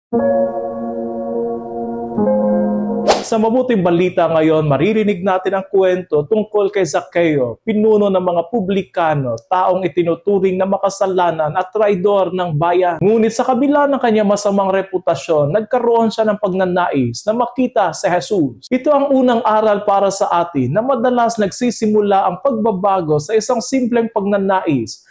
Sa mabuting balita ngayon, maririnig natin ang kwento tungkol kay Zaccheo, pinuno ng mga publikano, taong itinuturing na makasalanan at traidor ng bayan. Ngunit sa kabila ng kanyang masamang reputasyon, nagkaroon siya ng pagnanais na makita si Jesus. Ito ang unang aral para sa atin na madalas nagsisimula ang pagbabago sa isang simpleng pagnanais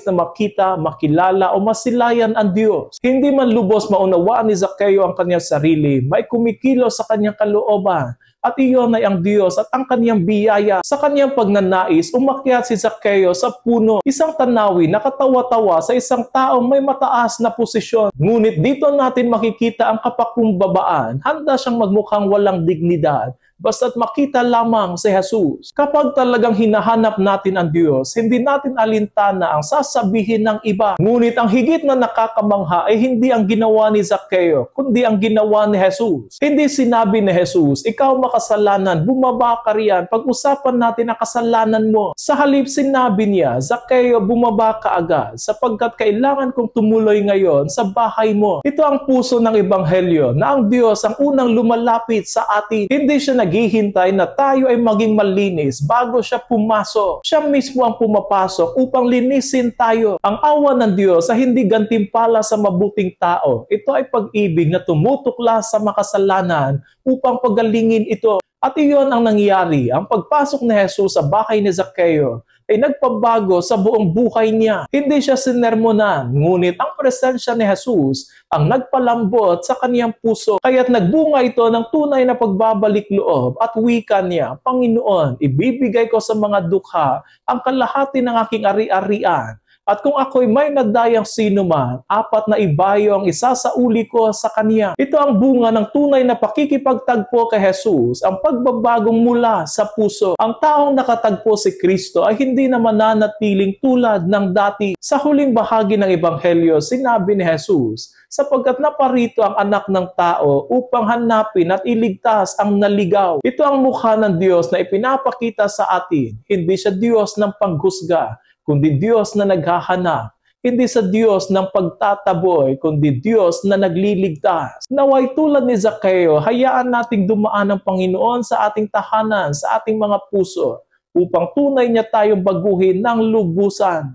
na makita, makilala o masilayan ang Diyos. Hindi man lubos maunawaan ni Zaccheo ang kanyang sarili, may kumikilos sa kanyang kalooban. At iyon ay ang Diyos at ang kanyang biyaya. Sa kanyang pagnanais, umakyat si Zaccheo sa puno, isang tanawin na katawa-tawa sa isang taong may mataas na posisyon. Ngunit dito natin makikita ang kapakumbabaan, handa siyang magmukhang walang dignidad, basta't makita lamang si Jesus. Kapag talagang hinahanap natin ang Diyos, hindi natin alintana ang sasabihin ng iba. Ngunit ang higit na nakakamangha ay hindi ang ginawa ni Zaccheo, kundi ang ginawa ni Jesus. Hindi sinabi ni Jesus, ikaw makasalanan, bumaba ka riyan, pag-usapan natin ang kasalanan mo. Sa halip sinabi niya, Zaccheo, bumaba ka agad, sapagkat kailangan kong tumuloy ngayon sa bahay mo. Ito ang puso ng Ebanghelyo, na ang Diyos ang unang lumalapit sa atin. Hindi siya naghihintay na tayo ay maging malinis bago siya pumasok. Siya mismo ang pumapasok upang linisin tayo. Ang awa ng Diyos ay hindi gantimpala sa mabuting tao. Ito ay pag-ibig na tumutukla sa makasalanan upang pagalingin ito. At iyon ang nangyari. Ang pagpasok ni Jesus sa bahay ni Zaccheo ay nagpabago sa buong buhay niya. Hindi siya sinermonan, ngunit ang presensya ni Jesus ang nagpalambot sa kaniyang puso. Kaya't nagbunga ito ng tunay na pagbabalik loob at wika niya, Panginoon, ibibigay ko sa mga dukha ang kalahati ng aking ari-arian. At kung ako'y may nagdayang sino man, 4 na ibayo ang isasauli ko sa kanya. Ito ang bunga ng tunay na pakikipagtagpo kay Jesus, ang pagbabagong mula sa puso. Ang taong nakatagpo si Kristo ay hindi na mananatiling tulad ng dati. Sa huling bahagi ng Ebanghelyo, sinabi ni Jesus, sapagkat naparito ang anak ng tao upang hanapin at iligtas ang naligaw. Ito ang mukha ng Diyos na ipinapakita sa atin. Hindi siya Diyos ng panghusga, kundi Diyos na naghahanap. Hindi sa Diyos ng pagtataboy, kundi Diyos na nagliligtas. Naway tulad ni Zaccheo, hayaan nating dumaan ng Panginoon sa ating tahanan, sa ating mga puso, upang tunay niya tayong baguhin ng lubusan.